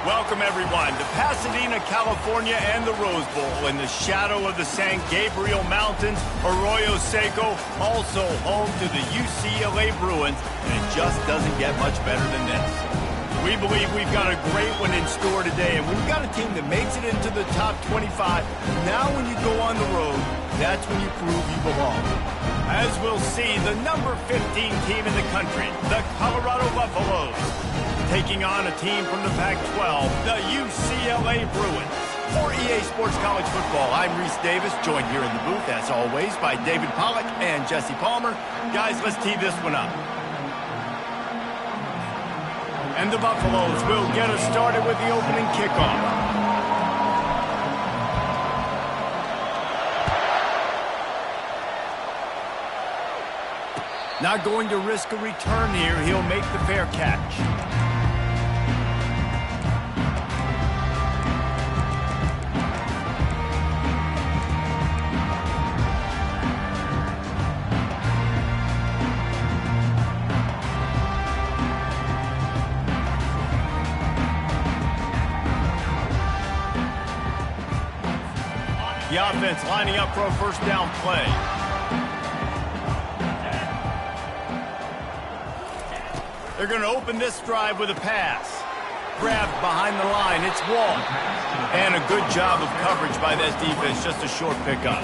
Welcome, everyone, to Pasadena, California, and the Rose Bowl in the shadow of the San Gabriel Mountains. Arroyo Seco, also home to the UCLA Bruins, and it just doesn't get much better than this. We believe we've got a great one in store today, and we've got a team that makes it into the top 25. Now when you go on the road, that's when you prove you belong. As we'll see, the number 15 team in the country, the Colorado Buffaloes, taking on a team from the Pac-12, the UCLA Bruins. For EA Sports College Football, I'm Reese Davis, joined here in the booth, as always, by David Pollack and Jesse Palmer. Guys, let's tee this one up. And the Buffaloes will get us started with the opening kickoff. Not going to risk a return here. He'll make the fair catch. The offense lining up for a first down play. They're going to open this drive with a pass. Grabbed behind the line. It's Wall. And a good job of coverage by that defense. Just a short pickup.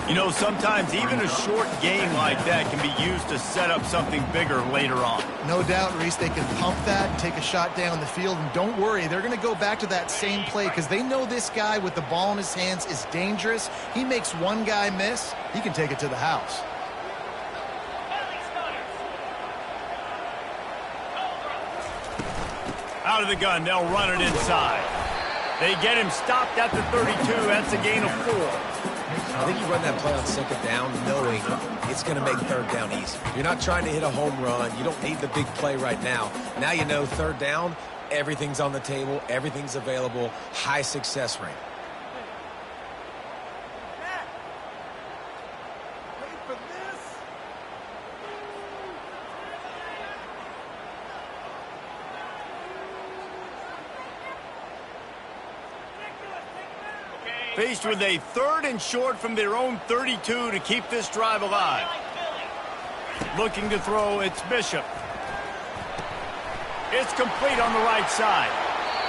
You know, sometimes even a short gain like that can be used to set up something bigger later on. No doubt, Reese, they can pump that and take a shot down the field. And don't worry, they're going to go back to that same play because they know this guy with the ball in his hands is dangerous. He makes one guy miss, he can take it to the house. Out of the gun, they'll run it inside. They get him stopped at the 32. That's a gain of 4. I think you run that play on second down knowing it's going to make third down easy. You're not trying to hit a home run. You don't need the big play right now. Now you know third down, everything's on the table, everything's available, high success rate. Faced with a 3rd and short from their own 32 to keep this drive alive. Looking to throw, it's Bishop. It's complete on the right side.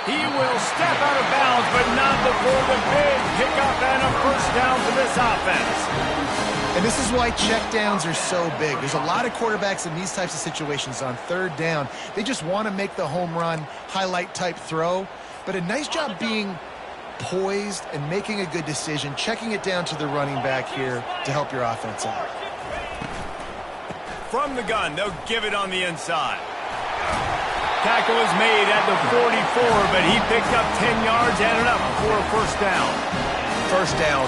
He will step out of bounds, but not before the big pickup and a first down for this offense. And this is why checkdowns are so big. There's a lot of quarterbacks in these types of situations on third down. They just want to make the home run, highlight type throw. But a nice job being poised and making a good decision, checking it down to the running back here to help your offense out. From the gun, they'll give it on the inside. Tackle is made at the 44, but he picked up 10 yards and enough for a first down. First down,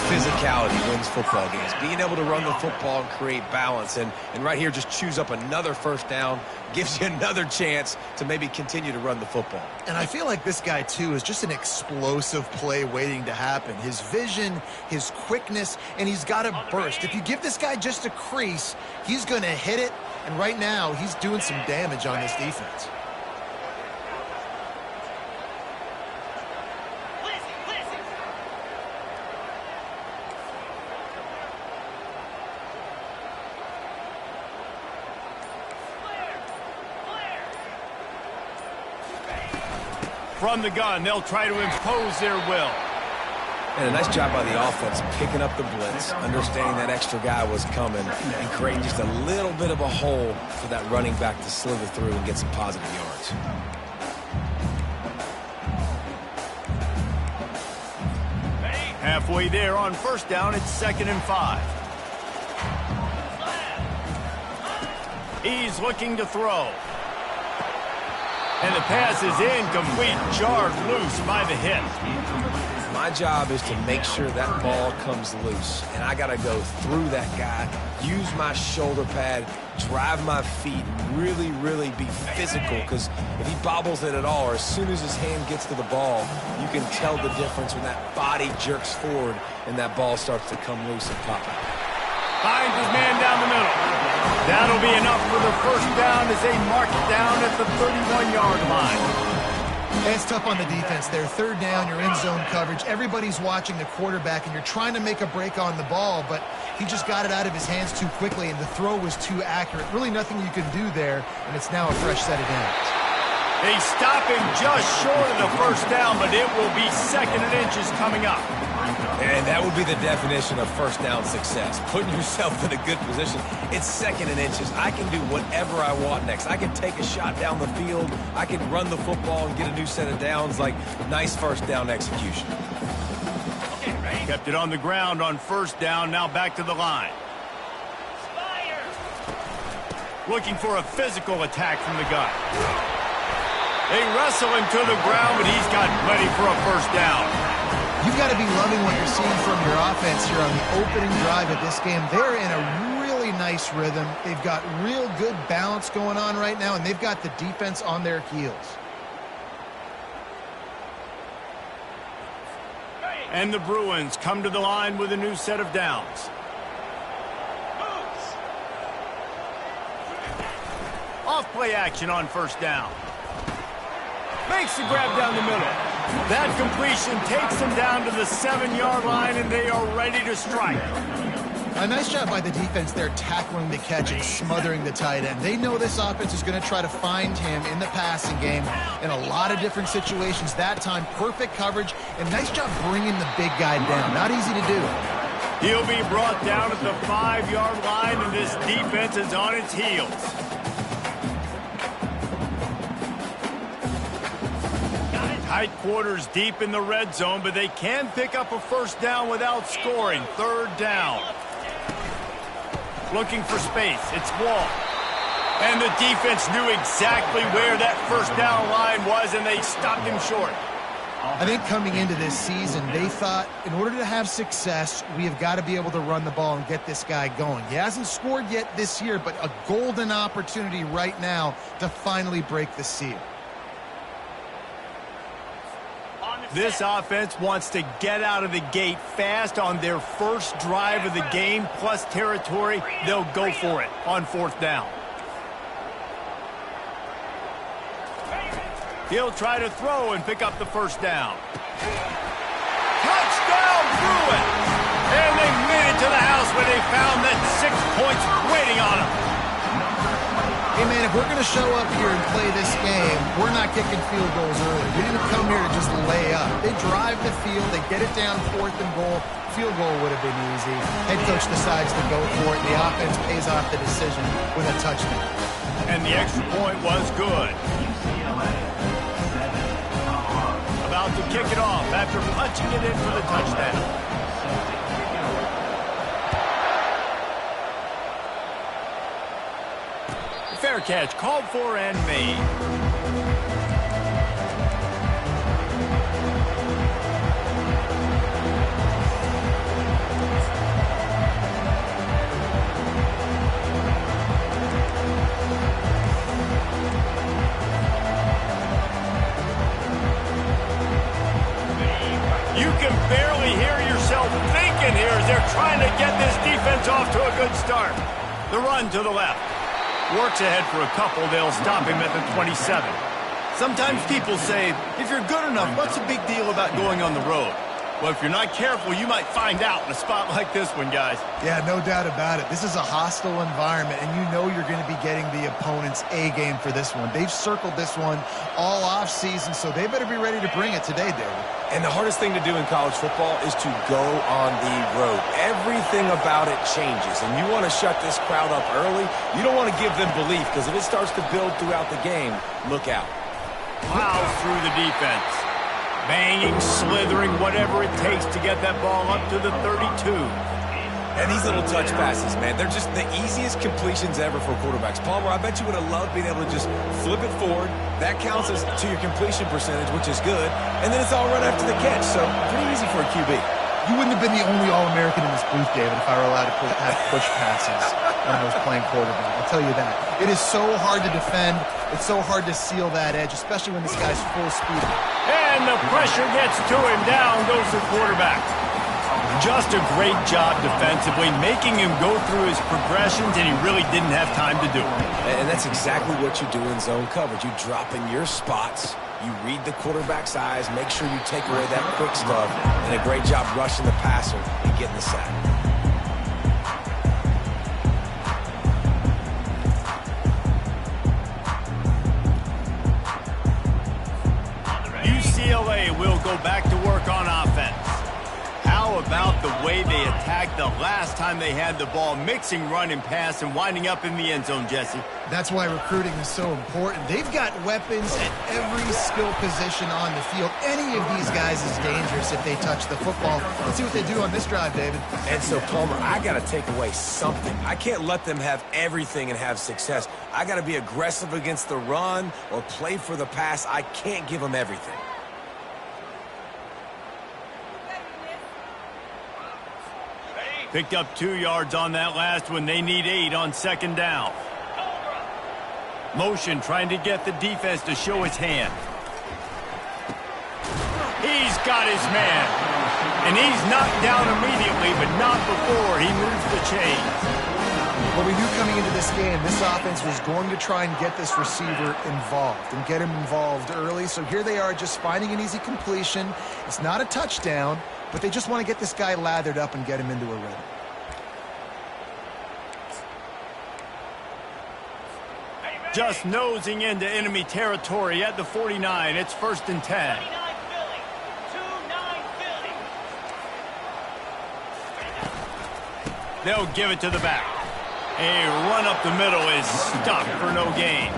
physicality wins football games. Being able to run the football and create balance. And right here, just choose up another first down, gives you another chance to maybe continue to run the football. And I feel like this guy, too, is just an explosive play waiting to happen. His vision, his quickness, and he's got a burst. If you give this guy just a crease, he's going to hit it. And right now, he's doing some damage on this defense. From the gun, they'll try to impose their will. And a nice job by the offense picking up the blitz, understanding that extra guy was coming, and creating just a little bit of a hole for that running back to slither through and get some positive yards. Halfway there on first down, it's 2nd and 5. He's looking to throw. And the pass is incomplete, jarred loose by the hit. My job is to make sure that ball comes loose. And I got to go through that guy, use my shoulder pad, drive my feet, really, really be physical. Because if he bobbles it at all, or as soon as his hand gets to the ball, you can tell the difference when that body jerks forward and that ball starts to come loose and pop out. Finds his man down the middle. That'll be enough for the first down as they mark it down at the 31-yard line. It's tough on the defense there. Third down, you're in zone coverage. Everybody's watching the quarterback, and you're trying to make a break on the ball, but he just got it out of his hands too quickly, and the throw was too accurate. Really nothing you can do there, and it's now a fresh set of downs. They stop him just short of the first down, but it will be 2nd and inches coming up. And that would be the definition of first down success. Putting yourself in a good position. It's 2nd and inches. I can do whatever I want next. I can take a shot down the field. I can run the football and get a new set of downs. Like, nice first down execution. Kept it on the ground on first down. Now back to the line. Looking for a physical attack from the guy. They wrestle him to the ground, but he's got plenty for a first down. You've got to be loving what you're seeing from your offense here on the opening drive of this game. They're in a really nice rhythm. They've got real good balance going on right now, and they've got the defense on their heels. And the Bruins come to the line with a new set of downs. Off play action on first down. Makes the grab down the middle. That completion takes them down to the 7-yard line, and they are ready to strike. A nice job by the defense there, tackling the catch and smothering the tight end. They know this offense is going to try to find him in the passing game in a lot of different situations. That time, perfect coverage, and nice job bringing the big guy down. Not easy to do. He'll be brought down at the 5-yard line, and this defense is on its heels. Tight quarters deep in the red zone, but they can pick up a first down without scoring. 3rd down. Looking for space. It's Wall. And the defense knew exactly where that first down line was, and they stopped him short. I think coming into this season, they thought in order to have success, we have got to be able to run the ball and get this guy going. He hasn't scored yet this year, but a golden opportunity right now to finally break the seal. This offense wants to get out of the gate fast on their first drive of the game, plus territory. They'll go for it on 4th down. He'll try to throw and pick up the first down. Touchdown, Bruins! And they made it to the house where they found that 6 points waiting on them. Hey, man, if we're going to show up here and play this game, we're not kicking field goals early. We didn't come here to just lay up. They drive the field. They get it down 4th and goal. Field goal would have been easy. Head coach decides to go for it. The offense pays off the decision with a touchdown. And the extra point was good. About to kick it off after punching it in for the touchdown. Fair catch called for and made. You can barely hear yourself thinking here as they're trying to get this defense off to a good start. The run to the left. Works ahead for a couple. They'll stop him at the 27. Sometimes people say, if you're good enough, what's the big deal about going on the road? Well, if you're not careful, you might find out in a spot like this one, guys. Yeah, no doubt about it. This is a hostile environment, and you know you're going to be getting the opponent's A game for this one. They've circled this one all off season, so they better be ready to bring it today, David. And the hardest thing to do in college football is to go on the road. Everything about it changes, and you want to shut this crowd up early. You don't want to give them belief, because if it starts to build throughout the game, look out. Plows through the defense. Banging, slithering, whatever it takes to get that ball up to the 32. And these little touch passes, man, they're just the easiest completions ever for quarterbacks. Palmer, I bet you would have loved being able to just flip it forward. That counts as to your completion percentage, which is good. And then it's all run after the catch, so pretty easy for a QB. You wouldn't have been the only All-American in this booth, David, if I were allowed to have push passes when I was playing quarterback. I'll tell you that. It is so hard to defend. It's so hard to seal that edge, especially when this guy's full speed. And the pressure gets to him. Down goes the quarterback. Just a great job defensively, making him go through his progressions, and he really didn't have time to do it. And that's exactly what you do in zone coverage. You drop in your spots, You read the quarterback's eyes, make sure you take away that quick stuff, and a great job rushing the passer and getting the sack. UCLA will go back to work on offense. How about the way they attacked the last time they had the ball, mixing run and pass and winding up in the end zone, Jesse? That's why recruiting is so important. They've got weapons at every skill position on the field. Any of these guys is dangerous if they touch the football. Let's see what they do on this drive, David. And so, Palmer, I got to take away something. I can't let them have everything and have success. I got to be aggressive against the run or play for the pass. I can't give them everything. Picked up 2 yards on that last one. They need 8 on second down. Motion trying to get the defense to show his hand. He's got his man. And he's knocked down immediately, but not before he moves the chains. Well, we knew coming into this game, this offense was going to try and get this receiver involved and get him involved early. So here they are just finding an easy completion. It's not a touchdown, but they just want to get this guy lathered up and get him into a rhythm. Just nosing into enemy territory at the 49. It's 1st and 10. They'll give it to the back. A run up the middle is stuck for no gain.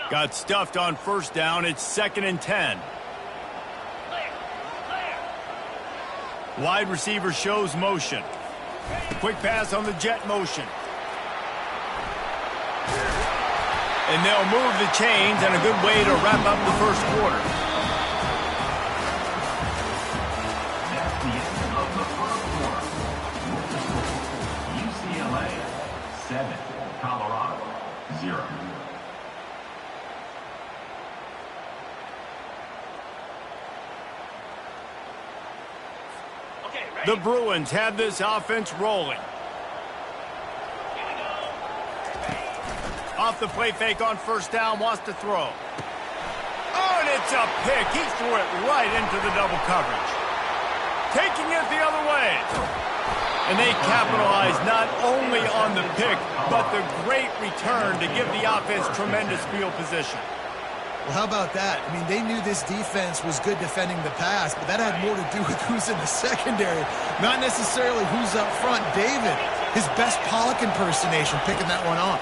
Got stuffed on 1st down. It's 2nd and 10. Wide receiver shows motion. Quick pass on the jet motion. And they'll move the chains, and a good way to wrap up the first quarter. UCLA 7, Colorado 0. The Bruins have this offense rolling. Off the play fake on 1st down, wants to throw. Oh, and it's a pick. He threw it right into the double coverage. Taking it the other way. And they capitalize not only on the pick, but the great return to give the offense tremendous field position. Well, how about that? I mean, they knew this defense was good defending the pass, but that had more to do with who's in the secondary, not necessarily who's up front. David, his best Pollock impersonation, picking that one off.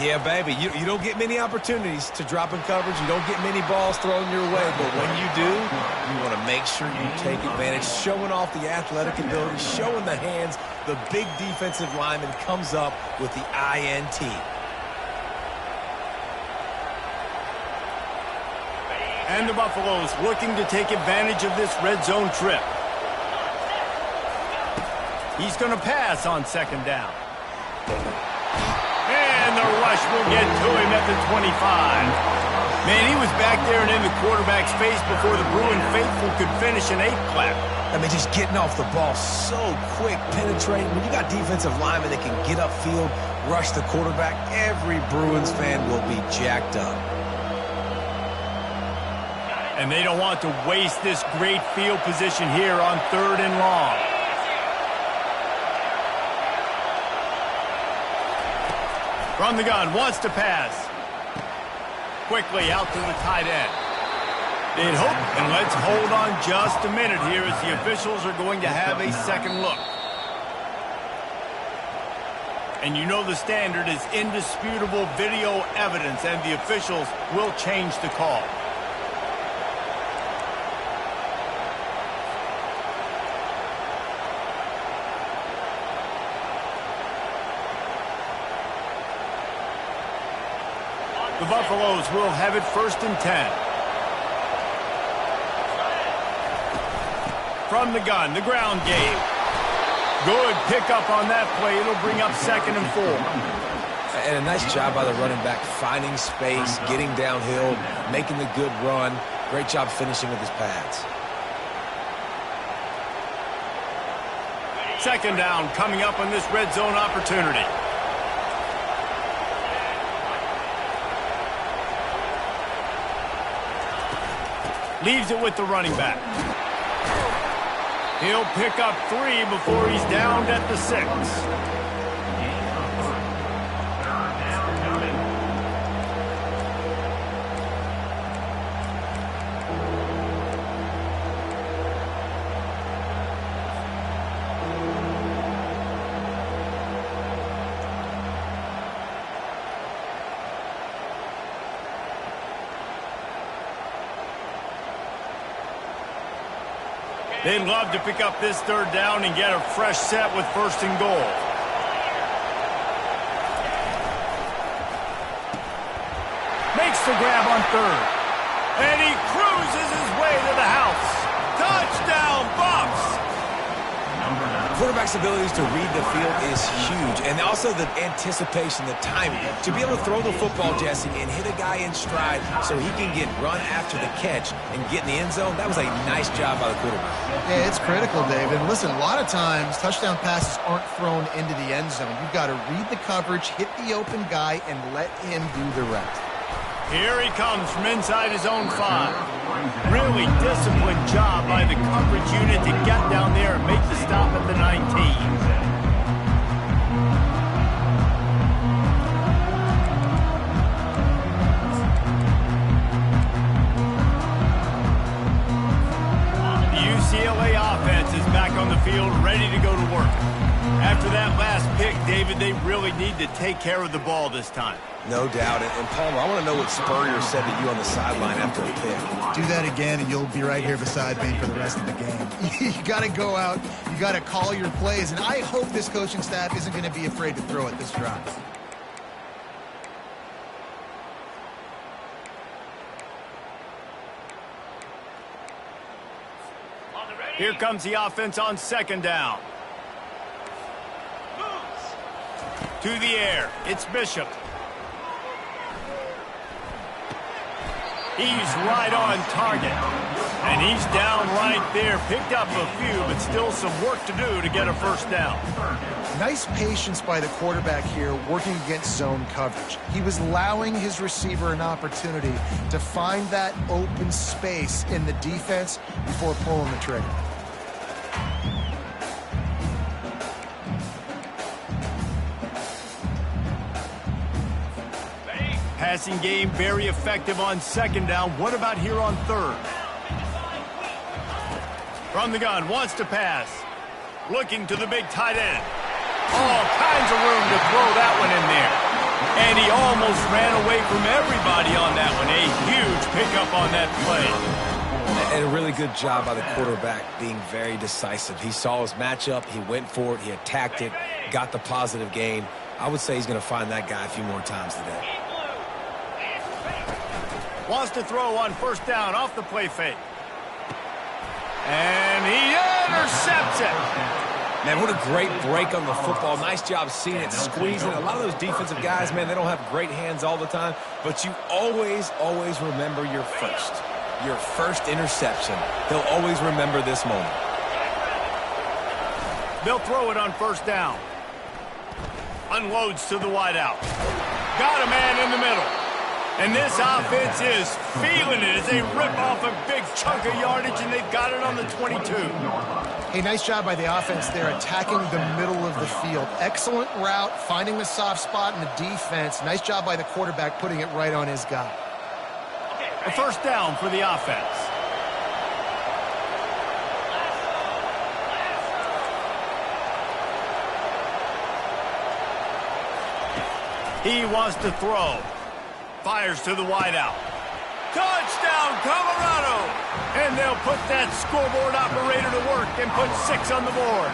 Yeah, baby, you don't get many opportunities to drop in coverage. You don't get many balls thrown your way, but when you do, you want to make sure you take advantage, showing off the athletic ability, showing the hands. The big defensive lineman comes up with the INT. And the Buffaloes looking to take advantage of this red zone trip. He's going to pass on 2nd down. And the rush will get to him at the 25. Man, he was back there and in the quarterback's face before the Bruin faithful could finish an 8 clap. I mean, just getting off the ball so quick, penetrating. When you got defensive linemen that can get upfield, rush the quarterback, every Bruins fan will be jacked up. And they don't want to waste this great field position here on 3rd and long. From the gun, wants to pass. Quickly out to the tight end. They'd hope, and let's hold on just a minute here as the officials are going to have a second look. And you know the standard is indisputable video evidence, and the officials will change the call. The Buffaloes will have it 1st and 10. From the gun, the ground game. Good pickup on that play. It'll bring up 2nd and 4. And a nice job by the running back, finding space, getting downhill, making the good run. Great job finishing with his pads. Second down coming up on this red zone opportunity. Leaves it with the running back. He'll pick up 3 before he's downed at the 6. They'd love to pick up this third down and get a fresh set with 1st and goal. Makes the grab on 3rd. And he cruises his way to the house. Touchdown, Bucs! Quarterback's abilities to read the field is huge, and also the anticipation, the timing. To be able to throw the football, Jesse, and hit a guy in stride so he can get run after the catch and get in the end zone, that was a nice job by the quarterback. Yeah, it's critical, Dave. And listen, a lot of times touchdown passes aren't thrown into the end zone. You've got to read the coverage, hit the open guy, and let him do the rest. Here he comes from inside his own 5. Really disciplined job by the coverage unit to get down there and make the stop at the 19. UCLA offense is back on the field, ready to go to work. After that last pick, David, they really need to take care of the ball this time. No doubt. And Palmer, I want to know what Spurrier said to you on the sideline after the pick. Do that again, and you'll be right here beside me for the rest of the game. You got to go out. You got to call your plays, and I hope this coaching staff isn't going to be afraid to throw it this drive. Here comes the offense on 2nd down. To the air, it's Bishop. He's right on target. And he's down right there. Picked up a few, but still some work to do to get a 1st down. Nice patience by the quarterback here working against zone coverage. He was allowing his receiver an opportunity to find that open space in the defense before pulling the trigger. Passing game very effective on 2nd down. What about here on 3rd? From the gun, wants to pass. Looking to the big tight end. All kinds of room to throw that one in there. And he almost ran away from everybody on that one. A huge pickup on that play. And a really good job by the quarterback being very decisive. He saw his matchup. He went for it. He attacked it. Got the positive gain. I would say he's going to find that guy a few more times today. Wants to throw on 1st down off the play fake. And he intercepts it. Man, what a great break on the football. Nice job seeing it, squeezing. A lot of those defensive guys, man, they don't have great hands all the time, but you always, always remember your first interception. He'll always remember this moment. They'll throw it on 1st down. Unloads to the wideout. Got a man in the middle. And this offense is feeling it as they rip off a big chunk of yardage, and they've got it on the 22. Hey, nice job by the offense there, attacking the middle of the field. Excellent route, finding the soft spot in the defense. Nice job by the quarterback putting it right on his guy. A 1st down for the offense. He wants to throw. Fires to the wideout. Touchdown, Colorado! And they'll put that scoreboard operator to work and put 6 on the board.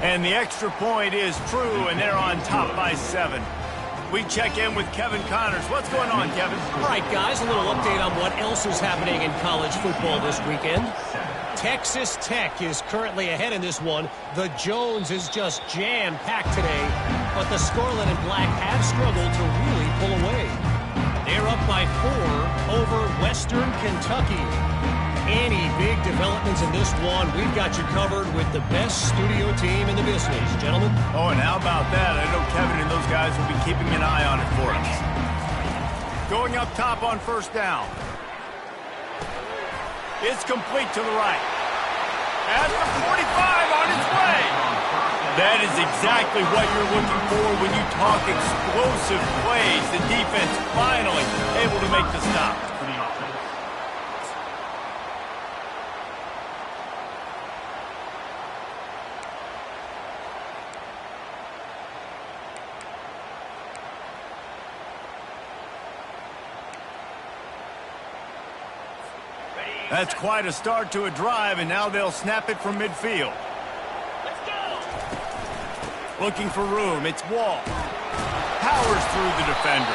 And the extra point is true, and they're on top by 7. We check in with Kevin Connors. What's going on, Kevin? All right, guys, a little update on what else is happening in college football this weekend. Texas Tech is currently ahead in this one. The Jones is just jam-packed today, but the Scarlet and Black have struggled to really pull away. They're up by 4 over Western Kentucky. Any big developments in this one, we've got you covered with the best studio team in the business, gentlemen. Oh, and how about that? I know Kevin and those guys will be keeping an eye on it for us. Going up top on first down. It's complete to the right. At the 45 on its way. That is exactly what you're looking for when you talk explosive plays. The defense finally able to make the stop. That's quite a start to a drive, and now they'll snap it from midfield. Let's go. Looking for room. It's Wall. Powers through the defender.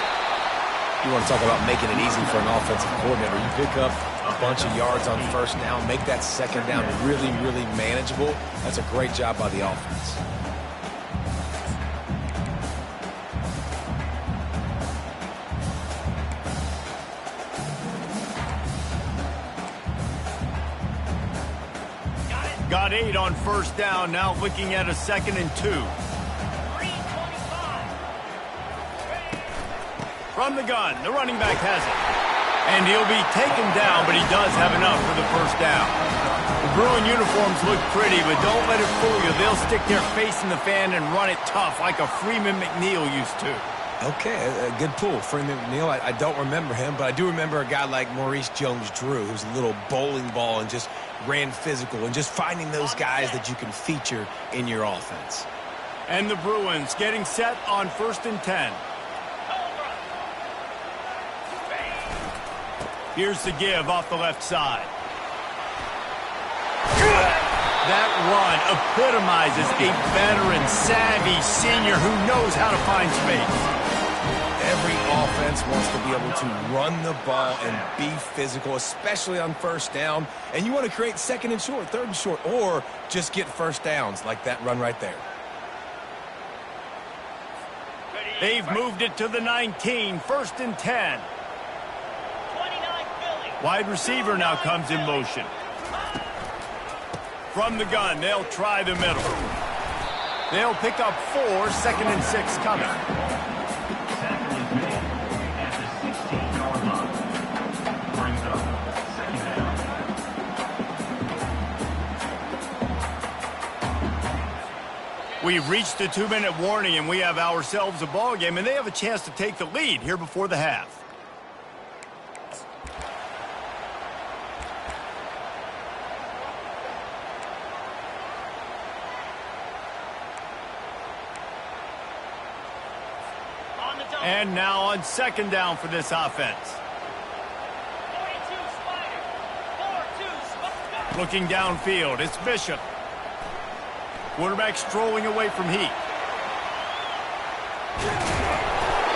You want to talk about making it easy for an offensive coordinator. You pick up a bunch of yards on first down, make that second down really, really manageable. That's a great job by the offense. Got 8 on first down, now looking at a 2nd and 2. From the gun, the running back has it. And he'll be taken down, but he does have enough for the first down. The Bruin uniforms look pretty, but don't let it fool you. They'll stick their face in the fan and run it tough like a Freeman McNeil used to. Okay, a good pull. Freeman McNeil, I don't remember him, but I do remember a guy like Maurice Jones-Drew, who's a little bowling ball and just ran physical, and just finding those guys that you can feature in your offense. And the Bruins getting set on 1st and 10. Here's the give off the left side. That run epitomizes a veteran, savvy senior who knows how to find space. Every offense wants to be able to run the ball and be physical, especially on first down. And you want to create 2nd and short, 3rd and short, or just get first downs like that run right there. They've moved it to the 19, 1st and 10. Wide receiver now comes in motion. From the gun, they'll try the middle. They'll pick up 4, 2nd and 6 coming. We've reached the 2-minute warning, and we have ourselves a ball game, and they have a chance to take the lead here before the half. And now on 2nd down for this offense. Looking downfield, it's Bishop. Quarterback strolling away from Heat.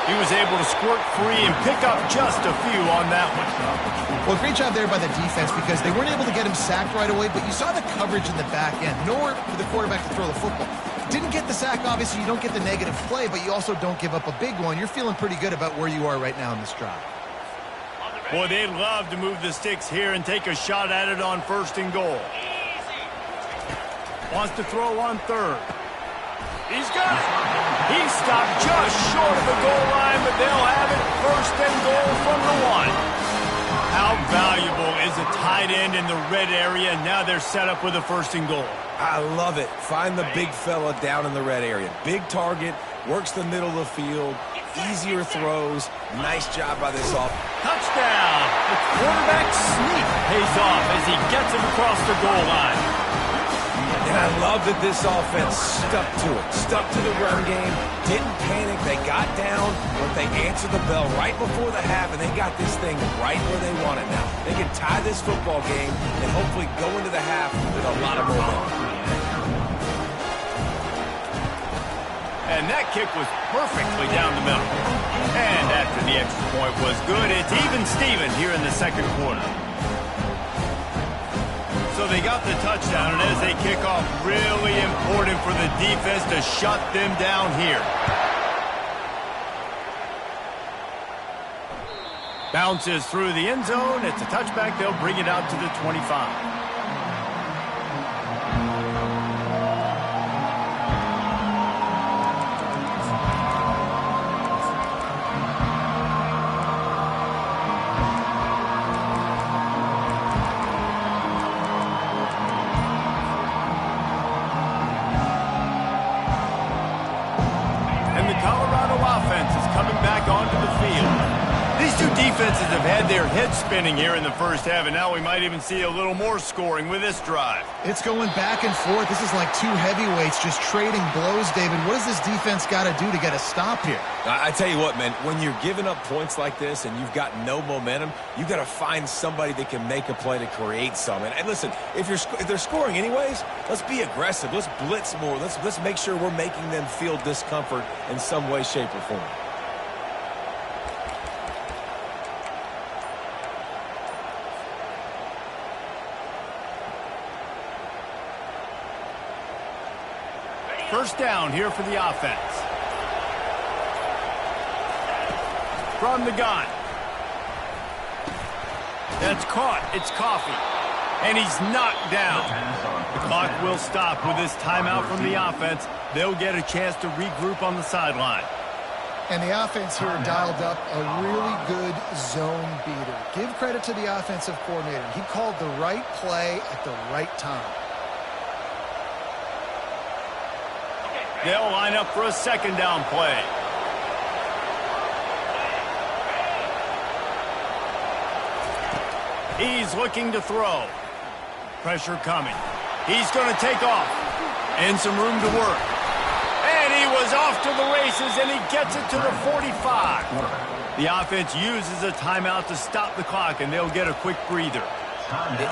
He was able to squirt free and pick up just a few on that one. Well, great job there by the defense because they weren't able to get him sacked right away, but you saw the coverage in the back end. Nowhere for the quarterback to throw the football. Didn't get the sack, obviously. You don't get the negative play, but you also don't give up a big one. You're feeling pretty good about where you are right now in this drive. Boy, they'd love to move the sticks here and take a shot at it on 1st and goal. Wants to throw on 3rd. He's got it. He stopped just short of the goal line, but they'll have it 1st and goal from the 1. How valuable is a tight end in the red area? Now they're set up with a 1st and goal. I love it. Find the big fella down in the red area. Big target, works the middle of the field, easier throws. Nice job by this offense. Touchdown! The quarterback sneak pays off as he gets him across the goal line. And I love that this offense stuck to it, stuck to the run game, didn't panic. They got down, but they answered the bell right before the half, and they got this thing right where they want it now. They can tie this football game and hopefully go into the half with a lot of momentum. And that kick was perfectly down the middle. And after the extra point was good, it's even Steven here in the second quarter. So they got the touchdown, and as they kick off, really important for the defense to shut them down here. Bounces through the end zone. It's a touchback. They'll bring it out to the 25. Defenses have had their heads spinning here in the first half, and now we might even see a little more scoring with this drive. It's going back and forth. This is like two heavyweights just trading blows, David. What does this defense got to do to get a stop here? I tell you what, man, when you're giving up points like this and you've got no momentum, you got to find somebody that can make a play to create some. And listen, if they're scoring anyways, let's be aggressive. Let's blitz more. Let's make sure we're making them feel discomfort in some way, shape, or form. First down here for the offense. From the gun. That's caught. It's Coffee. And he's knocked down. The clock will stop with this timeout from the offense. They'll get a chance to regroup on the sideline. And the offense here dialed up a really good zone beater. Give credit to the offensive coordinator. He called the right play at the right time. They'll line up for a second down play. He's looking to throw. Pressure coming. He's going to take off. And some room to work. And he was off to the races, and he gets it to the 45. The offense uses a timeout to stop the clock, and they'll get a quick breather.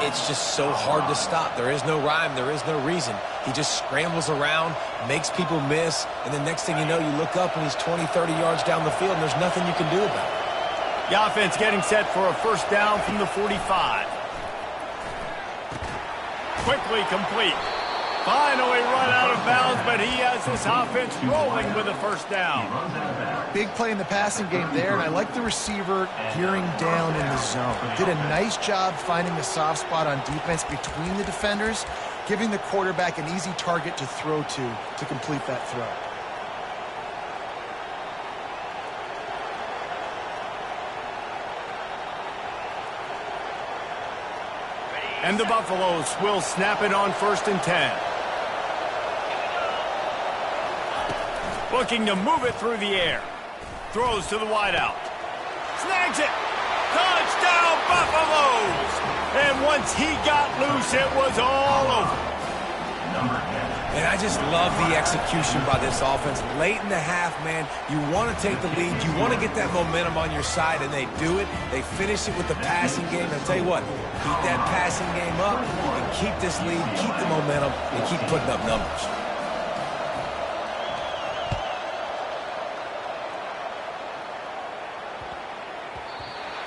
It's just so hard to stop. There is no rhyme. There is no reason. He just scrambles around, makes people miss, and the next thing you know, you look up and he's 20, 30 yards down the field, and there's nothing you can do about it. The offense getting set for a first down from the 45. Quickly complete. Finally run out of bounds, but he has this offense rolling with a first down. Big play in the passing game there, and I like the receiver gearing down in the zone. Did a nice job finding the soft spot on defense between the defenders, giving the quarterback an easy target to throw to complete that throw. And the Buffaloes will snap it on 1st and 10. Looking to move it through the air. Throws to the wideout. Snags it. Touchdown, Buffaloes! And once he got loose, it was all over. And I just love the execution by this offense. Late in the half, man, you want to take the lead. You want to get that momentum on your side, and they do it. They finish it with the passing game. I'll tell you what, keep that passing game up and keep this lead, keep the momentum, and keep putting up numbers.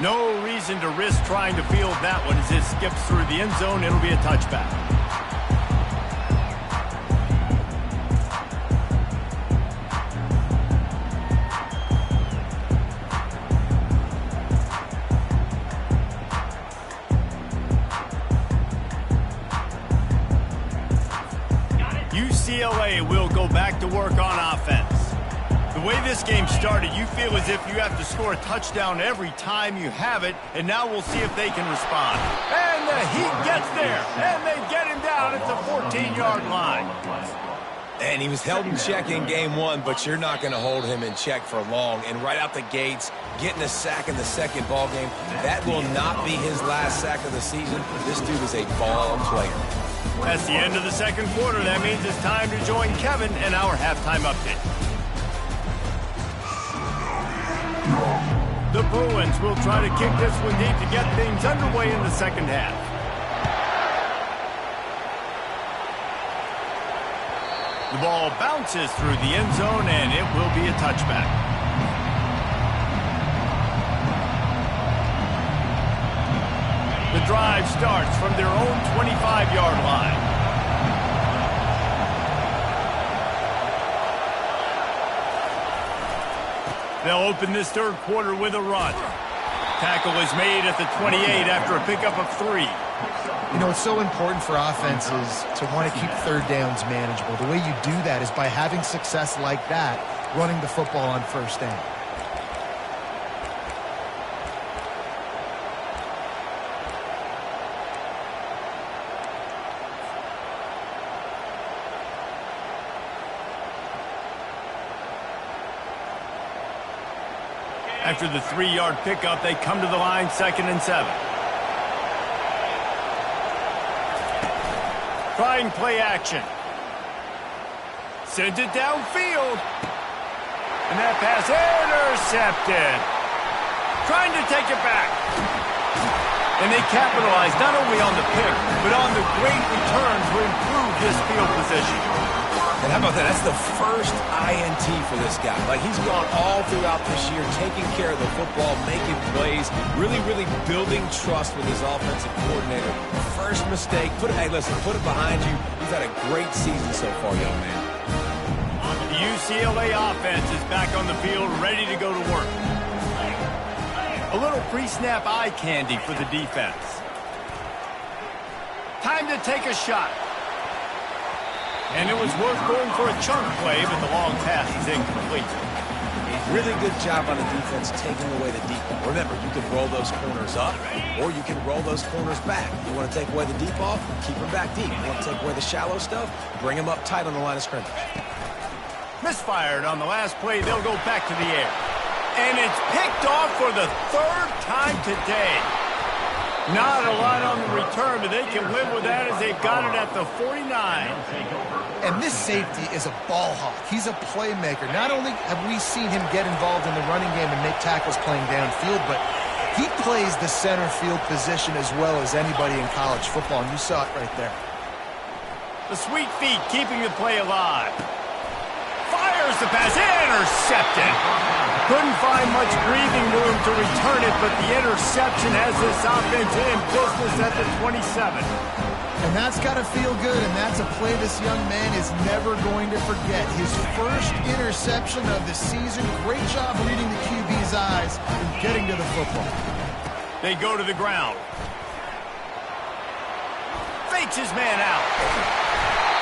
No reason to risk trying to field that one as it skips through the end zone. It'll be a touchback. UCLA will go back to work on offense. The way this game started, you feel as if you have to score a touchdown every time you have it, and now we'll see if they can respond. And the Heat gets there, and they get him down at the 14-yard line. And he was held in check in game one, but you're not going to hold him in check for long. And right out the gates, getting a sack in the second ball game, that will not be his last sack of the season. This dude is a ball player. That's the end of the second quarter. That means it's time to join Kevin and our halftime update. The Bruins will try to kick this one deep to get things underway in the second half. The ball bounces through the end zone, and it will be a touchback. The drive starts from their own 25-yard line. They'll open this third quarter with a run. Tackle is made at the 28 after a pickup of 3. You know, it's so important for offenses to want to keep third downs manageable. The way you do that is by having success like that, running the football on first down. After the 3-yard pickup, they come to the line, 2nd and 7. Trying play action. Sends it downfield. And that pass intercepted. Trying to take it back. And they capitalize not only on the pick, but on the great return to improve this field position. And how about that? That's the first INT for this guy. Like, he's gone all throughout this year, taking care of the football, making plays, really building trust with his offensive coordinator. First mistake, hey, listen, put it behind you. He's had a great season so far, young man. The UCLA offense is back on the field, ready to go to work. A little pre-snap eye candy for the defense. Time to take a shot. And it was worth going for a chunk play, but the long pass is incomplete. Really good job on the defense taking away the deep ball. Remember, you can roll those corners up, or you can roll those corners back. You want to take away the deep ball, keep them back deep. You want to take away the shallow stuff, bring them up tight on the line of scrimmage. Misfired on the last play. They'll go back to the air. And it's picked off for the 3rd time today. Not a lot on the return, but they can live with that as they've got it at the 49. And this safety is a ball hawk. He's a playmaker. Not only have we seen him get involved in the running game and make tackles playing downfield, but he plays the center field position as well as anybody in college football, and you saw it right there. The sweet feet keeping the play alive. Fires the pass, intercepted. Couldn't find much breathing room to return it, but the interception has this offense in business at the 27. And that's got to feel good, and that's a play this young man is never going to forget. His first interception of the season. Great job reading the QB's eyes and getting to the football. They go to the ground. Fakes his man out.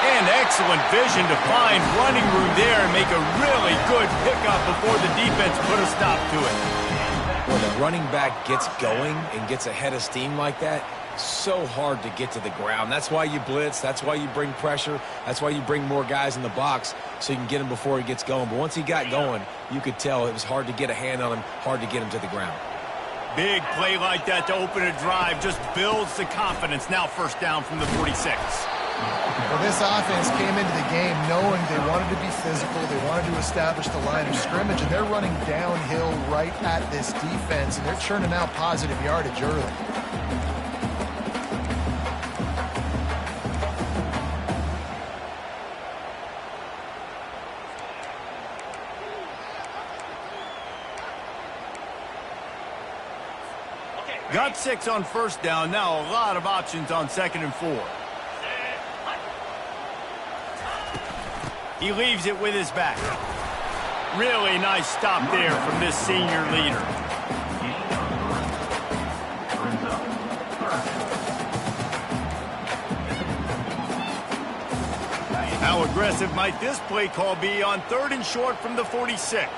And excellent vision to find running room there and make a really good pickup before the defense put a stop to it. When the running back gets going and gets ahead of steam like that, so hard to get to the ground. That's why you blitz. That's why you bring pressure. That's why you bring more guys in the box so you can get him before he gets going. But once he got going, you could tell it was hard to get a hand on him, hard to get him to the ground. Big play like that to open a drive just builds the confidence. Now 1st down from the 46. Well, this offense came into the game knowing they wanted to be physical, they wanted to establish the line of scrimmage, and they're running downhill right at this defense, and they're churning out positive yardage early. Got 6 on 1st down. Now a lot of options on 2nd and 4. He leaves it with his back. Really nice stop there from this senior leader. How aggressive might this play call be on 3rd and short from the 46?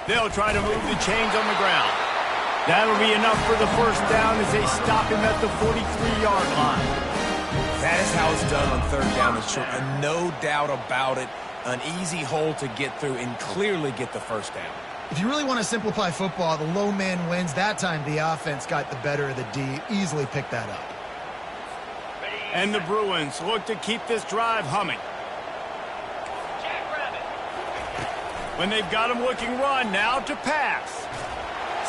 They'll try to move the chains on the ground. That'll be enough for the 1st down as they stop him at the 43-yard line. That is how it's done on 3rd down and short. And no doubt about it, an easy hole to get through and clearly get the 1st down. If you really want to simplify football, the low man wins. That time the offense got the better of the D. Easily picked that up. And the Bruins look to keep this drive humming. When they've got him looking run, now to pass.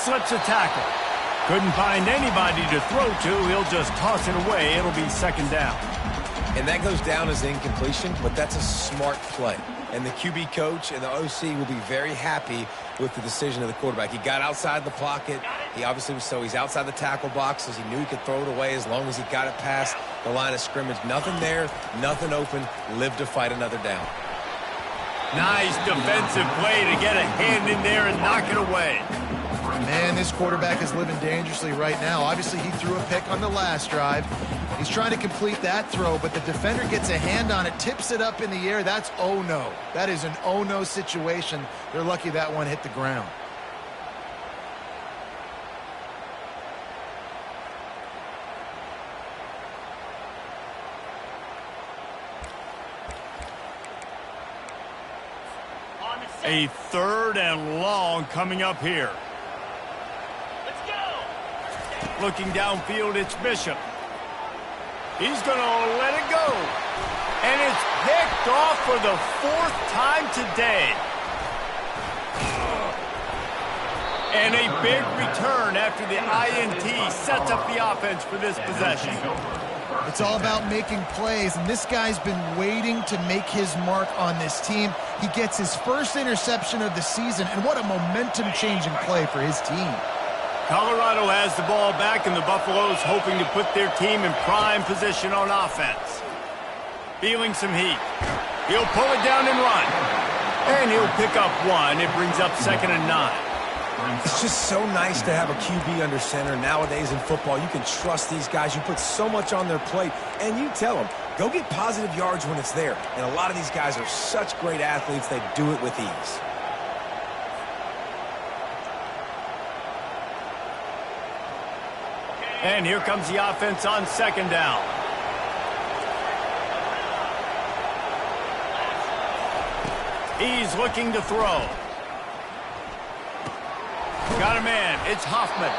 slips a tackle. Couldn't find anybody to throw to. He'll just toss it away. It'll be second down. And that goes down as incompletion, but that's a smart play. And the QB coach and the OC will be very happy with the decision of the quarterback. He got outside the pocket. He obviously was he's outside the tackle boxes. He knew he could throw it away as long as he got it past the line of scrimmage. Nothing there, nothing open. Live to fight another down. Nice defensive play to get a hand in there and knock it away. Man, this quarterback is living dangerously right now. Obviously, he threw a pick on the last drive. He's trying to complete that throw, but the defender gets a hand on it, tips it up in the air. That's oh-no. That is an oh-no situation. They're lucky that one hit the ground. A third and long coming up here. Looking downfield, it's Bishop. He's going to let it go. And it's picked off for the fourth time today. And a big return after the INT sets up the offense for this possession. It's all about making plays, and this guy's been waiting to make his mark on this team. He gets his first interception of the season, and what a momentum-changing play for his team. Colorado has the ball back, and the Buffaloes hoping to put their team in prime position on offense. Feeling some heat. He'll pull it down and run. And he'll pick up one. It brings up 2nd and 9. It's just so nice to have a QB under center. Nowadays in football, you can trust these guys. You put so much on their plate, and you tell them, go get positive yards when it's there. And a lot of these guys are such great athletes, they do it with ease. And here comes the offense on 2nd down. He's looking to throw. Got a man. It's Hoffman.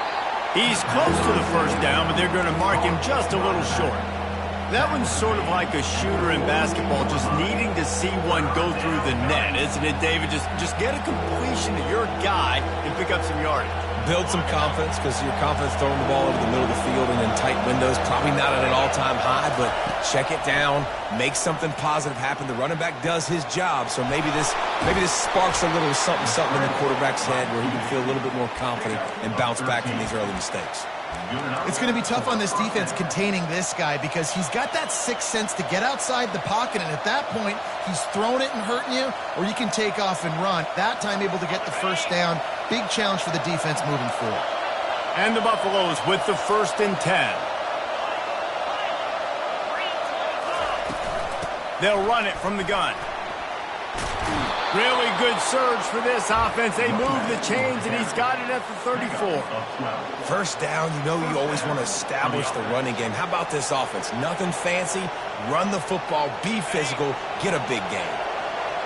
He's close to the first down, but they're going to mark him just a little short. That one's sort of like a shooter in basketball, just needing to see one go through the net, isn't it, David? Just get a completion to your guy and pick up some yardage. Build some confidence, because your confidence throwing the ball over the middle of the field and in tight windows, probably not at an all-time high, but check it down, make something positive happen. The running back does his job, so maybe this sparks a little something in the quarterback's head where he can feel a little bit more confident and bounce back from these early mistakes. It's going to be tough on this defense containing this guy because he's got that sixth sense to get outside the pocket, and at that point, he's throwing it and hurting you, or you can take off and run. That time able to get the first down. Big challenge for the defense moving forward. And the Buffaloes with the 1st and 10. They'll run it from the gun. Really good surge for this offense. They move the chains, and he's got it at the 34. First down, you know you always want to establish the running game. How about this offense? Nothing fancy. Run the football, be physical, get a big gain.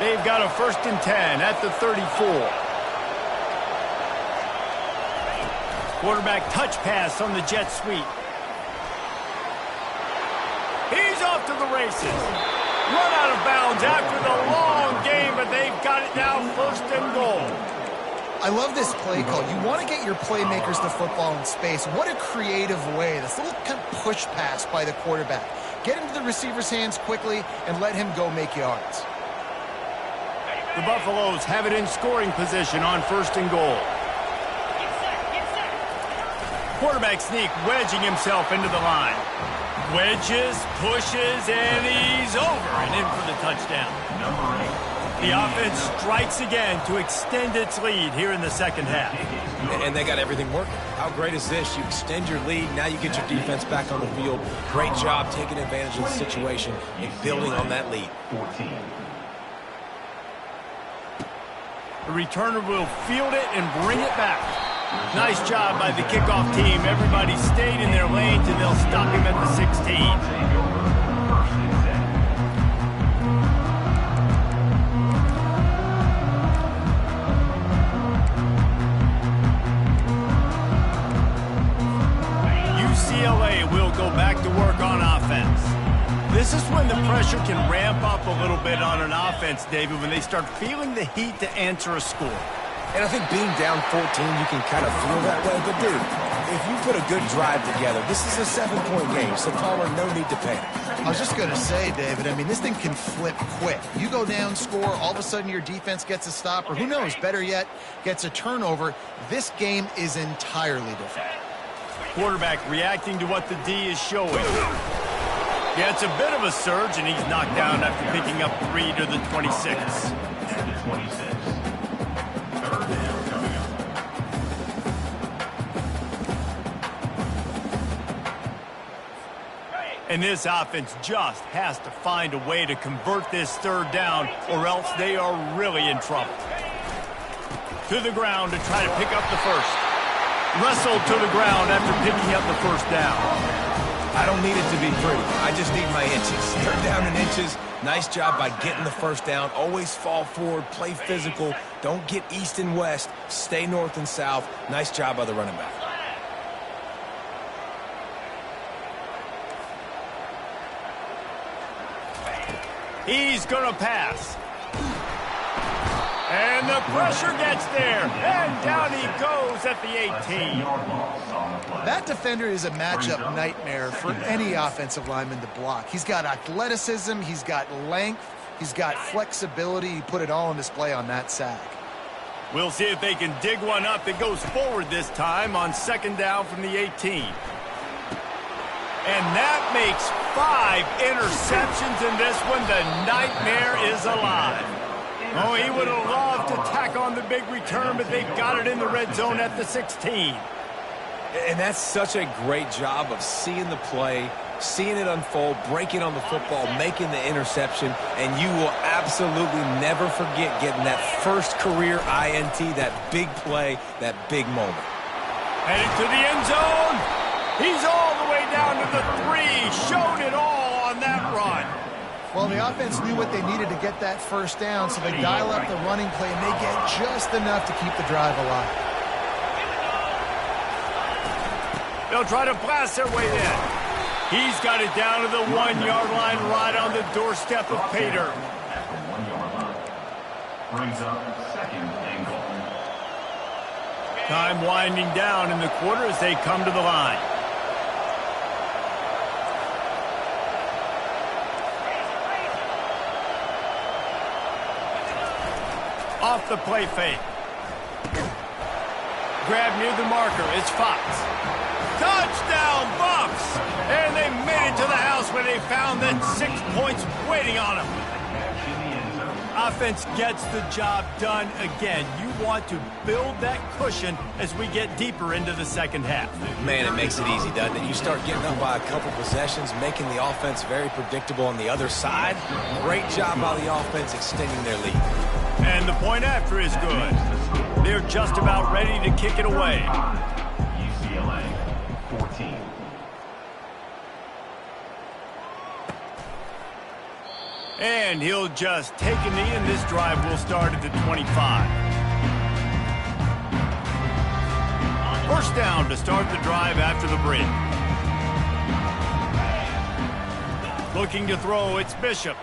They've got a 1st and 10 at the 34. Quarterback touch pass on the jet sweep. He's off to the races. Run out of bounds after the long game, but they've got it now 1st and goal. I love this play call. You want to get your playmakers the football in space. What a creative way. This little kind of push pass by the quarterback. Get into the receiver's hands quickly and let him go make yards. The Buffaloes have it in scoring position on 1st and goal. Quarterback sneak, wedging himself into the line. Wedges, pushes, and he's over and in for the touchdown. The offense strikes again to extend its lead here in the 2nd half. And they got everything working. How great is this? You extend your lead, now you get your defense back on the field. Great job taking advantage of the situation and building on that lead. The returner will field it and bring it back. Nice job by the kickoff team. Everybody stayed in their lanes, and they'll stop him at the 16. UCLA will go back to work on offense. This is when the pressure can ramp up a little bit on an offense, David, when they start feeling the heat to answer a score. And I think being down 14, you can kind of feel that way. But, dude, if you put a good drive together, this is a 7-point game, so caller, no need to panic. I was just going to say, David, I mean, this thing can flip quick. You go down, score, all of a sudden your defense gets a stop, or who knows, better yet, gets a turnover. This game is entirely different. Quarterback reacting to what the D is showing. Yeah, it's a bit of a surge, and he's knocked down after picking up 3 to the 26. And the 26. Third down coming up. And this offense just has to find a way to convert this third down, or else they are really in trouble. To the ground to try to pick up the first. Wrestled to the ground after picking up the first down. I don't need it to be pretty. I just need my inches. Third down in inches. Nice job by getting the first down. Always fall forward, play physical. Don't get east and west. Stay north and south. Nice job by the running back. He's going to pass. And the pressure gets there. And down he goes at the 18. That defender is a matchup nightmare for any offensive lineman to block. He's got athleticism, he's got length, he's got flexibility. He put it all on display on that sack. We'll see if they can dig one up. It goes forward this time on second down from the 18. And that makes 5 interceptions in this one. The nightmare is alive. Oh, he would have loved to tack on the big return, but they've got it in the red zone at the 16. And that's such a great job of seeing the play, seeing it unfold, breaking on the football, making the interception, and you will absolutely never forget getting that first career INT, that big play, that big moment. Headed to the end zone. He's all the way down to the 3. Showed it all on that run. Well, the offense knew what they needed to get that first down, so they dial up the running play, and they get just enough to keep the drive alive. They'll try to blast their way in. He's got it down to the 1-yard line, right on the doorstep of Pater. At the 1-yard line. Brings up second and goal. Time winding down in the quarter as they come to the line. Off the play fake. Grab near the marker. It's Fox. Touchdown, Bucks! And they made it to the house where they found that 6 points waiting on them. Offense gets the job done again. You want to build that cushion as we get deeper into the second half. Man, it makes it easy, doesn't it? You start getting up by a couple possessions, making the offense very predictable on the other side. Great job by the offense extending their lead. And the point after is good. They're just about ready to kick it away. UCLA 14. And he'll just take a knee, and this drive will start at the 25. First down to start the drive after the bridge. Looking to throw, it's Bishop.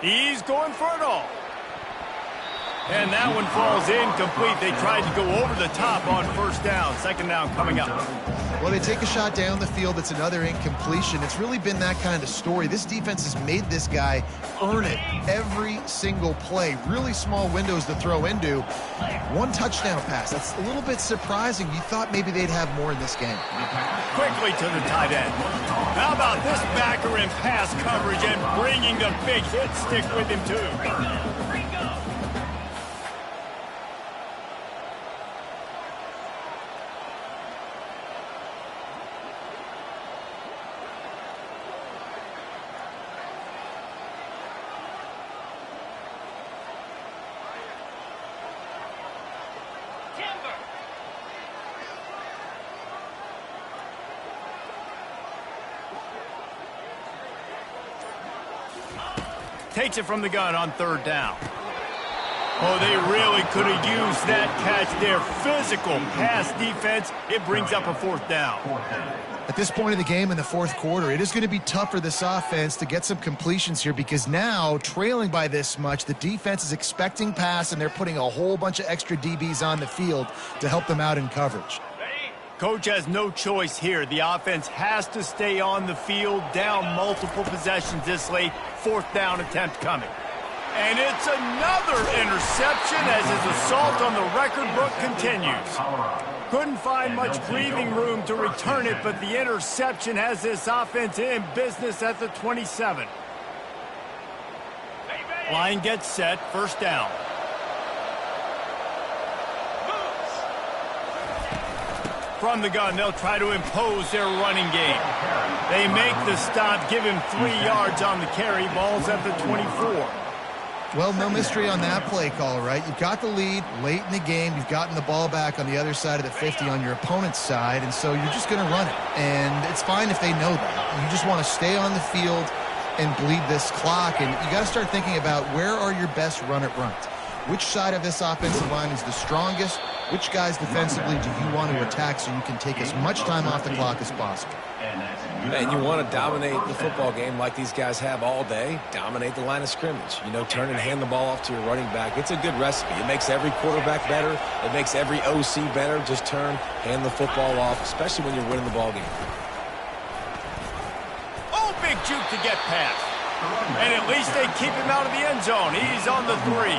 He's going for it all. And that one falls incomplete. They tried to go over the top on first down. Second down coming up. Well, they take a shot down the field. It's another incompletion. It's really been that kind of story. This defense has made this guy earn it every single play. Really small windows to throw into. One touchdown pass. That's a little bit surprising. You thought maybe they'd have more in this game. Quickly to the tight end. How about this backer in pass coverage and bringing the big hit stick with him, too. Takes it from the gun on third down. Oh, they really could have used that catch there. Physical pass defense. It brings up a 4th down. At this point in the game in the 4th quarter, it is going to be tough for this offense to get some completions here because now, trailing by this much, the defense is expecting pass, and they're putting a whole bunch of extra DBs on the field to help them out in coverage. Coach has no choice here. The offense has to stay on the field, down multiple possessions this late. 4th down attempt coming. And it's another interception as his assault on the record book continues. Couldn't find much breathing room to return it, but the interception has this offense in business at the 27. Line gets set, 1st down. From the gun, they'll try to impose their running game. They make the stop, give him 3 yards on the carry. Ball's at the 24. Well, no mystery on that play call, right? You've got the lead late in the game. You've gotten the ball back on the other side of the 50 on your opponent's side, and so you're just going to run it. And it's fine if they know that. You just want to stay on the field and bleed this clock, and you got to start thinking about where are your best run-it-runs. Which side of this offensive line is the strongest? Which guys defensively do you want to attack so you can take as much time off the clock as possible? And you want to dominate the football game like these guys have all day. Dominate the line of scrimmage. You know, turn and hand the ball off to your running back. It's a good recipe. It makes every quarterback better. It makes every OC better. Just turn, hand the football off, especially when you're winning the ball game. Oh, big juke to get past. And at least they keep him out of the end zone. He's on the 3.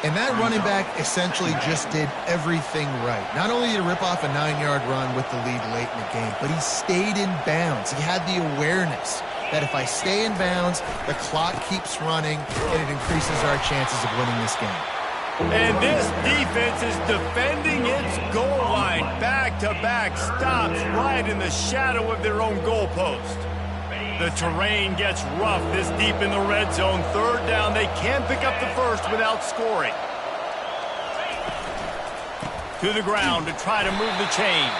And that running back essentially just did everything right. Not only did he rip off a 9-yard run with the lead late in the game, but he stayed in bounds. He had the awareness that if I stay in bounds, the clock keeps running, and it increases our chances of winning this game. And this defense is defending its goal line. Back-to-back stops right in the shadow of their own goalpost. The terrain gets rough this deep in the red zone. 3rd down. They can't pick up the first without scoring. To the ground to try to move the chains.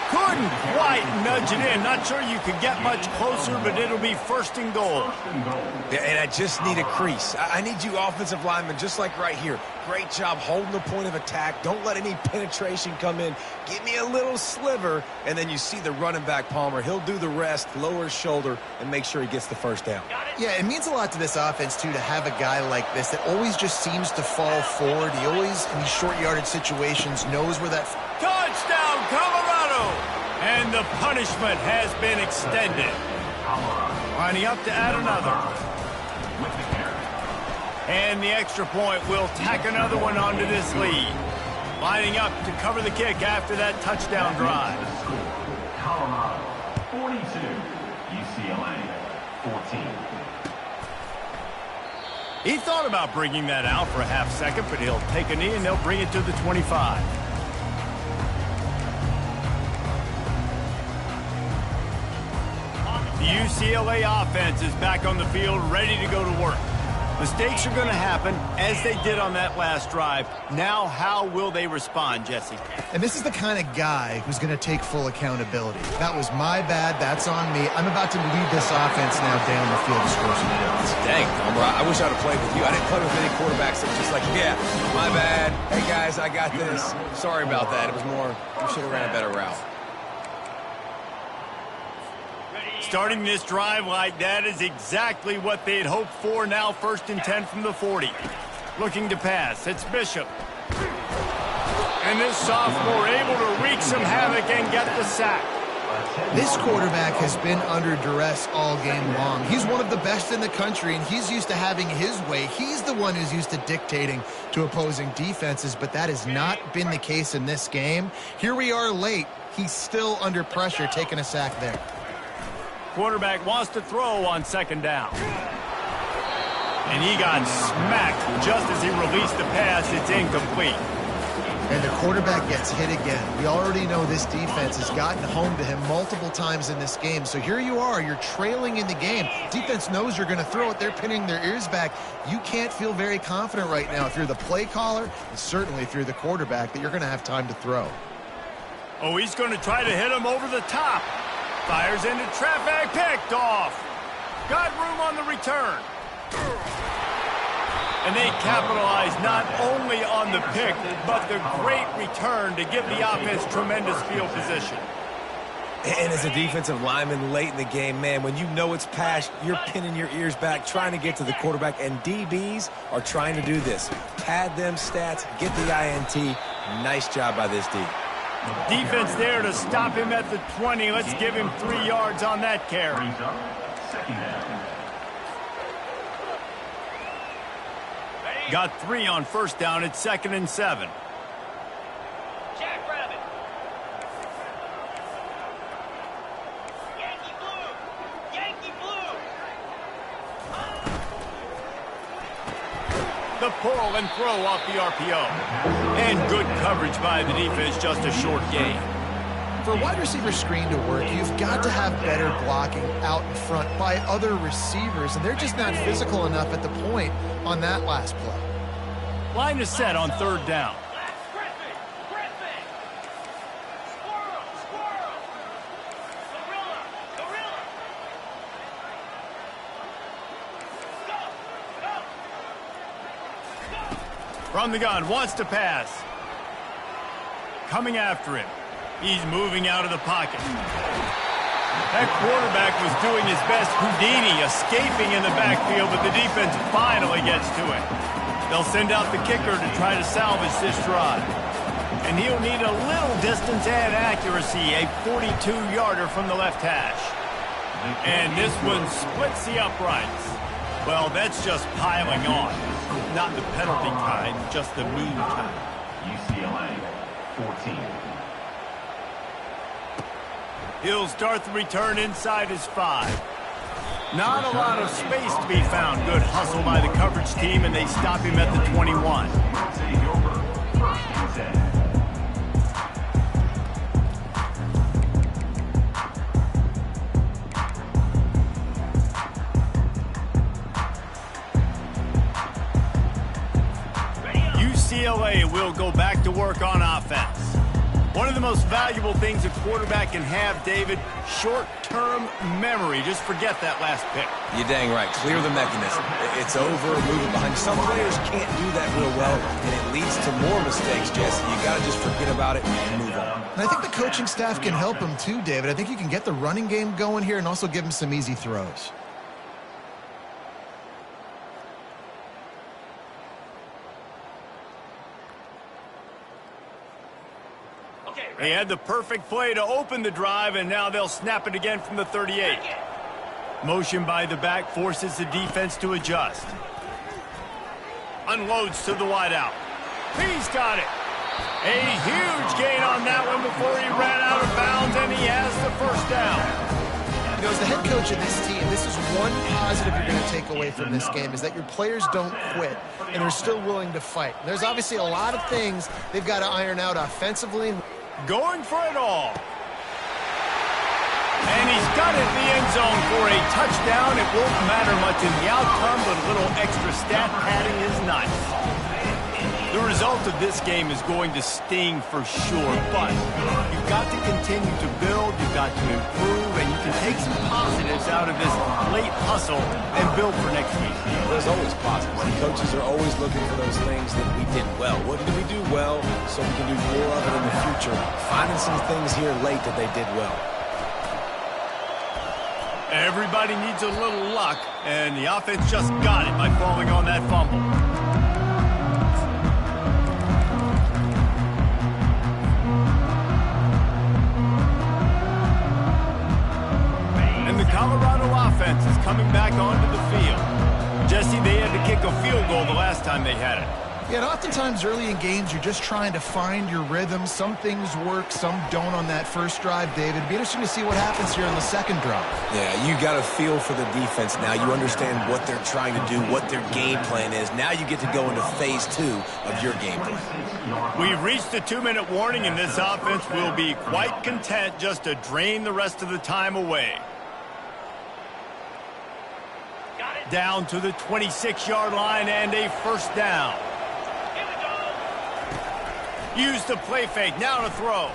Couldn't quite nudge it in. Not sure you could get much closer, but it'll be 1st and goal. Yeah, and I just need a crease. I need you offensive linemen, just like right here. Great job holding the point of attack. Don't let any penetration come in. Give me a little sliver, and then you see the running back, Palmer. He'll do the rest, lower his shoulder, and make sure he gets the 1st down. Yeah, it means a lot to this offense, too, to have a guy like this that always just seems to fall forward. He always, in these short-yarded situations, knows where that... Touchdown, Colorado! And the punishment has been extended. Lining up to add another. And the extra point will tack another one onto this lead. Lining up to cover the kick after that touchdown drive. Colorado 42, UCLA 14. He thought about bringing that out for a half second, but he'll take a knee and they'll bring it to the 25. The UCLA offense is back on the field, ready to go to work. Mistakes are going to happen, as they did on that last drive. Now, how will they respond, Jesse? And this is the kind of guy who's going to take full accountability. That was my bad. That's on me. I'm about to lead this offense now down the field to score some points. Dang, Palmer, I wish I'd have played with you. I didn't play with any quarterbacks that were just like, yeah, my bad. Hey, guys, I got this. Sorry about that. It was more, we should have ran a better route. Starting this drive like that is exactly what they'd hoped for. Now 1st and 10 from the 40. Looking to pass. It's Bishop. And this sophomore able to wreak some havoc and get the sack. This quarterback has been under duress all game long. He's one of the best in the country, and he's used to having his way. He's the one who's used to dictating to opposing defenses, but that has not been the case in this game. Here we are late. He's still under pressure, taking a sack there. Quarterback wants to throw on 2nd down. And he got smacked just as he released the pass. It's incomplete. And the quarterback gets hit again. We already know this defense has gotten home to him multiple times in this game. So here you are. You're trailing in the game. Defense knows you're going to throw it. They're pinning their ears back. You can't feel very confident right now if you're the play caller, and certainly if you're the quarterback, that you're going to have time to throw. Oh, he's going to try to hit him over the top. Fires into traffic, picked off. Got room on the return. And they capitalize not only on the pick, but the great return to give the offense tremendous field position. And as a defensive lineman late in the game, man, when you know it's passed, you're pinning your ears back, trying to get to the quarterback, and DBs are trying to do this. Pad them stats, get the INT. Nice job by this D. Defense there to stop him at the 20. Let's give him 3 yards on that carry. Got 3 on first down. It's 2nd and 7. The pull and throw off the RPO. And good coverage by the defense, just a short gain. For a wide receiver screen to work, you've got to have better blocking out in front by other receivers, and they're just not physical enough at the point on that last play. Line is set on 3rd down. From the gun, wants to pass. Coming after him. He's moving out of the pocket. That quarterback was doing his best Houdini, escaping in the backfield, but the defense finally gets to it. They'll send out the kicker to try to salvage this drive. And he'll need a little distance and accuracy, a 42-yarder from the left hash. And this one splits the uprights. Well, that's just piling on. Not the penalty kind, just the mean kind. UCLA, 14. He'll start the return inside his 5. Not a lot of space to be found. Good hustle by the coverage team, and they stop him at the 21. Take over, 1st and 10. UCLA will go back to work on offense. One of the most valuable things a quarterback can have, David, short-term memory. Just forget that last pick. You're dang right. Clear the mechanism. It's over, move it behind. Some players can't do that real well, and it leads to more mistakes, Jesse. You got to just forget about it and move on. And I think the coaching staff can help him too, David. I think you can get the running game going here and also give him some easy throws. They had the perfect play to open the drive, and now they'll snap it again from the 38. Motion by the back forces the defense to adjust. Unloads to the wideout. He's got it. A huge gain on that one before he ran out of bounds, and he has the first down. You know, as the head coach of this team, this is one positive you're going to take away from this game, is that your players don't quit and are still willing to fight. There's obviously a lot of things they've got to iron out offensively. Going for it all. And he's got it in the end zone for a touchdown. It won't matter much in the outcome, but a little extra stat padding is nice. The result of this game is going to sting for sure, but you've got to continue to build, you've got to improve, and you can take some positives out of this late hustle and build for next week. There's always positives. The coaches are always looking for those things that we did well. What did we do well so we can do more of it in the future? Finding some things here late that they did well. Everybody needs a little luck, and the offense just got it by falling on that fumble. And the Colorado offense is coming back onto the field. Jesse, they had to kick a field goal the last time they had it. Yeah, and oftentimes early in games, you're just trying to find your rhythm. Some things work, some don't on that first drive, David. It'd be interesting to see what happens here on the second drive. Yeah, you got a feel for the defense now. You understand what they're trying to do, what their game plan is. Now you get to go into phase 2 of your game plan. We've reached the 2-minute warning, and this offense will be quite content just to drain the rest of the time away. Down to the 26-yard line and a first down. Use the play fake, now to throw.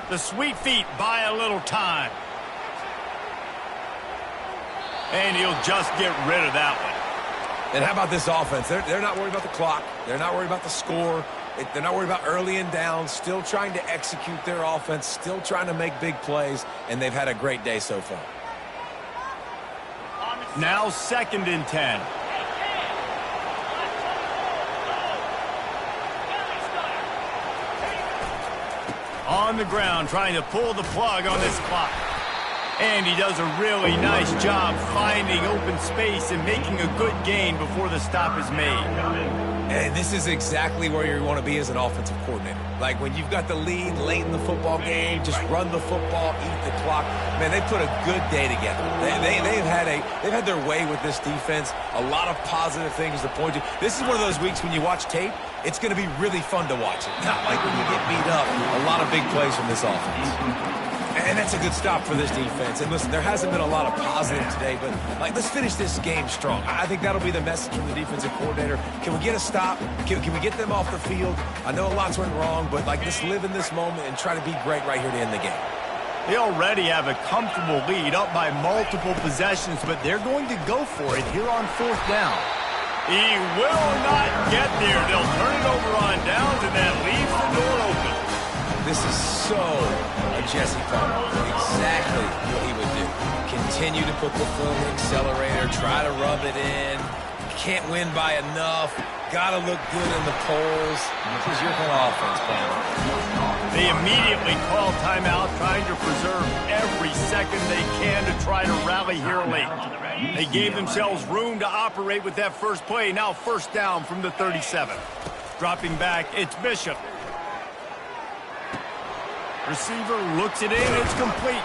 The sweet feet buy a little time. And he'll just get rid of that one. And how about this offense? They're not worried about the clock. They're not worried about the score. They're not worried about early and down, still trying to execute their offense, still trying to make big plays, and they've had a great day so far. Now 2nd and 10. On the ground, trying to pull the plug on this clock. And he does a really nice job finding open space and making a good gain before the stop is made. And this is exactly where you want to be as an offensive coordinator. Like when you've got the lead late in the football game, just run the football, eat the clock. Man, they put a good day together. They've had their way with this defense. A lot of positive things to point to. This is one of those weeks when you watch tape, it's going to be really fun to watch it. Not like when you get beat up. A lot of big plays from this offense. And that's a good stop for this defense. And listen, there hasn't been a lot of positive today, but let's finish this game strong. I think that'll be the message from the defensive coordinator. Can we get a stop? Can we get them off the field? I know a lot's went wrong, but let's live in this moment and try to be great right here to end the game. They already have a comfortable lead, up by multiple possessions, but they're going to go for it here on 4th down. He will not get there. They'll turn it over on downs, and that leaves the door open. This is so a Jesse Palmer. Exactly what he would do. Continue to put the foot on the accelerator, try to rub it in. Can't win by enough. Got to look good in the polls. This is your kind of offense, Palmer. They immediately call timeout, trying to preserve every second they can to try to rally here late. They gave themselves room to operate with that first play. Now 1st down from the 37. Dropping back, it's Bishop. Receiver looks it in, it's complete.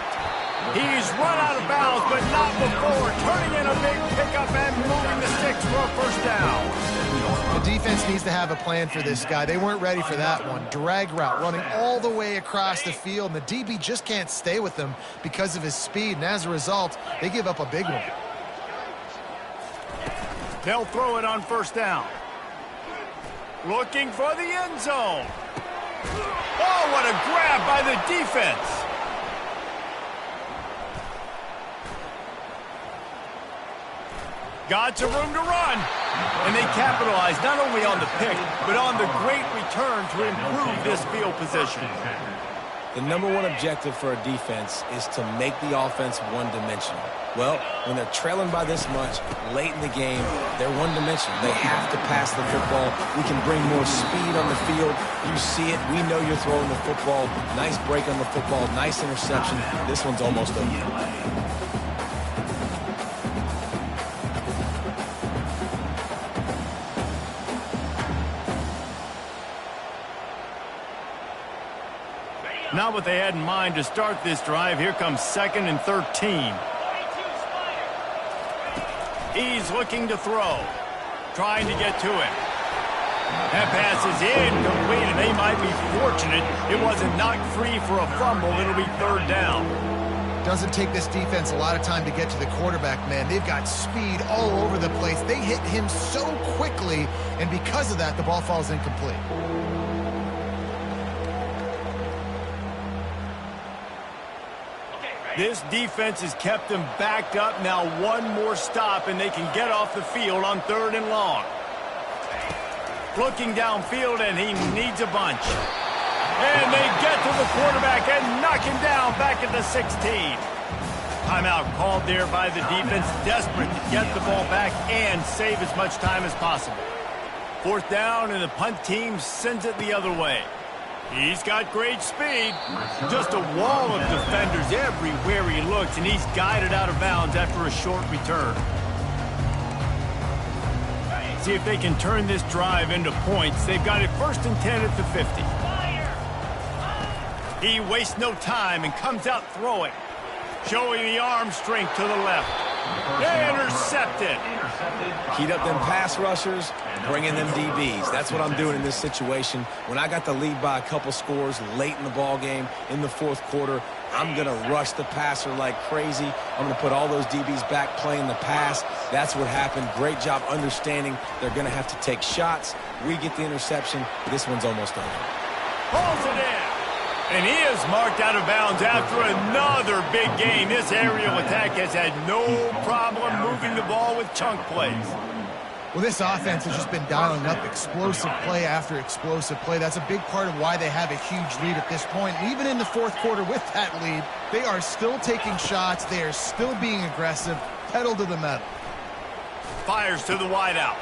He's run out of bounds, but not before. Turning in a big pickup and moving the sticks for a 1st down. The defense needs to have a plan for this guy. They weren't ready for that one. Drag route, running all the way across the field, and the DB just can't stay with him because of his speed, and as a result, they give up a big one. They'll throw it on 1st down. Looking for the end zone. Oh, what a grab by the defense. Got some room to run. And they capitalize not only on the pick, but on the great return to improve this field position. The #1 objective for a defense is to make the offense one-dimensional. Well, when they're trailing by this much late in the game, they're one-dimensional. They have to pass the football. We can bring more speed on the field. You see it. We know you're throwing the football. Nice break on the football. Nice interception. This one's almost over. Not what they had in mind to start this drive. Here comes 2nd and 13. He's looking to throw. Trying to get to it. That pass is incomplete, and they might be fortunate it wasn't knocked free for a fumble. It'll be 3rd down. Doesn't take this defense a lot of time to get to the quarterback, man. They've got speed all over the place. They hit him so quickly, and because of that, the ball falls incomplete. This defense has kept them backed up. Now one more stop, and they can get off the field on 3rd and long. Looking downfield, and he needs a bunch. And they get to the quarterback and knock him down back at the 16. Timeout called there by the defense, desperate to get the ball back and save as much time as possible. 4th down, and the punt team sends it the other way. He's got great speed. Just a wall of defenders everywhere he looks, and he's guided out of bounds after a short return. See if they can turn this drive into points. They've got it 1st and 10 at the 50. He wastes no time and comes out throwing. Showing the arm strength to the left. Intercepted. Heat up them pass rushers, bring in them DBs. That's what I'm doing in this situation. When I got the lead by a couple scores late in the ball game, in the 4th quarter, I'm going to rush the passer like crazy. I'm going to put all those DBs back playing the pass. That's what happened. Great job understanding they're going to have to take shots. We get the interception. This one's almost over. Pulls it in. And he is marked out of bounds after another big game. This aerial attack has had no problem moving the ball with chunk plays. Well, this offense has just been dialing up explosive play after explosive play. That's a big part of why they have a huge lead at this point. Even in the fourth quarter with that lead, they are still taking shots. They are still being aggressive, pedal to the metal. Fires to the wideout.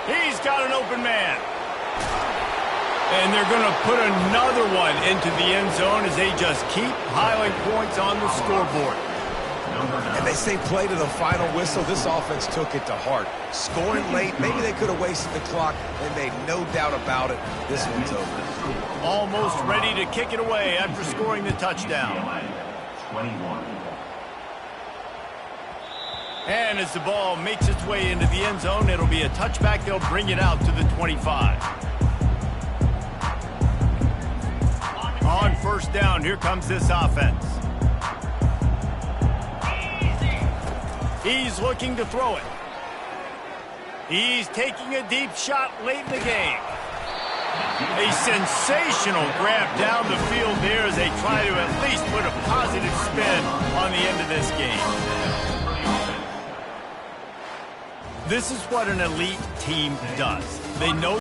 He's got an open man. And they're going to put another one into the end zone as they just keep piling points on the scoreboard. And they say play to the final whistle. This offense took it to heart. Scoring late, maybe they could have wasted the clock. They made no doubt about it. This one's over. Almost ready to kick it away after scoring the touchdown. 21. And as the ball makes its way into the end zone, it'll be a touchback. They'll bring it out to the 25. On first down, here comes this offense. He's looking to throw it. He's taking a deep shot late in the game. A sensational grab down the field there as they try to at least put a positive spin on the end of this game. This is what an elite team does. They know